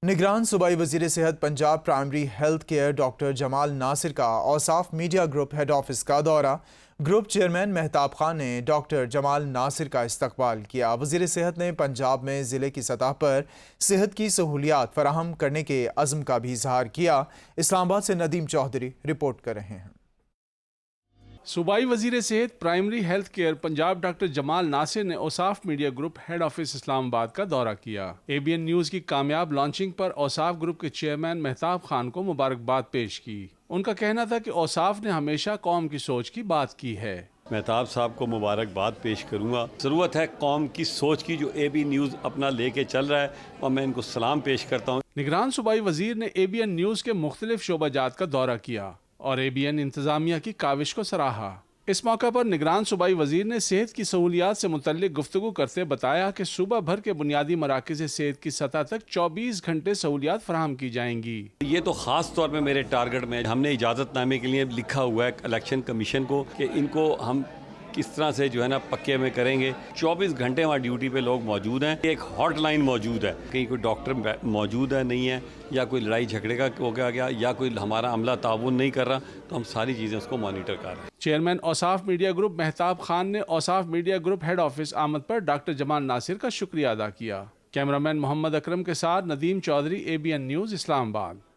نگران صوبائی وزیر صحت Punjab primary health care doctor Jamal Nasir کا Ausaf media group head office کا دورہ۔ گروپ چیئرمین مہتاب خان نے ڈاکٹر جمال ناصر کا استقبال کیا۔ وزیر صحت نے پنجاب میں ضلع کی سطح پر صحت کی سہولیات فراہم کرنے کے عزم کا بھی اظہار کیا۔ اسلام آباد سے ندیم چودھری رپورٹ کر رہے ہیں۔ صوبائی وزیر صحت primary health care Punjab doctor Jamal Nasir نے Ausaf media group head office Islamabad کا دورہ کیا۔ ABN نیوز کی کامیاب لانچنگ پر اوصاف گروپ کے چیئرمین مہتاب خان کو مبارکباد پیش کی۔ ان کا کہنا تھا کہ اوصاف نے ہمیشہ قوم کی سوچ کی بات کی ہے۔ مہتاب صاحب کو مبارکباد پیش کروں گا۔ ضرورت ہے قوم کی سوچ کی جو AB نیوز اپنا لے کے چل رہا ہے، اور میں ان کو سلام پیش کرتا ہوں۔ نگران صوبائی وزیر نے ABN نیوز کے مختلف شعبہ جات کا دورہ کیا اور ABN انتظامیہ کی کاوش کو سراہا۔ اس موقع پر نگران صوبائی وزیر نے صحت کی سہولیات سے متعلق گفتگو کرتے بتایا کہ صوبہ بھر کے بنیادی مراکز صحت کی سطح تک 24 گھنٹے سہولیات فراہم کی جائیں گی۔ یہ تو خاص طور پہ میرے ٹارگٹ میں ہم نے اجازت نامے کے لیے لکھا ہوا ہے الیکشن کمیشن کو کہ ان کو ہم کس طرح سے جو ہے نا پکے میں کریں گے۔ 24 گھنٹے وہاں ڈیوٹی پہ لوگ موجود ہیں۔ ایک ہاٹ لائن موجود ہے، کہیں کوئی ڈاکٹر موجود ہے نہیں ہے، یا کوئی لڑائی جھگڑے کا ہو گیا یا کوئی ہمارا عملہ تعاون نہیں کر رہا، تو ہم ساری چیزیں اس کو مانیٹر کر رہے ہیں۔ چیئرمین اوصاف میڈیا گروپ مہتاب خان نے Ausaf media group head office آمد پر ڈاکٹر جمال ناصر کا شکریہ ادا کیا۔ کیمرامین محمد اکرم کے ساتھ ندیم چودھری، ABN نیوز، اسلام آباد۔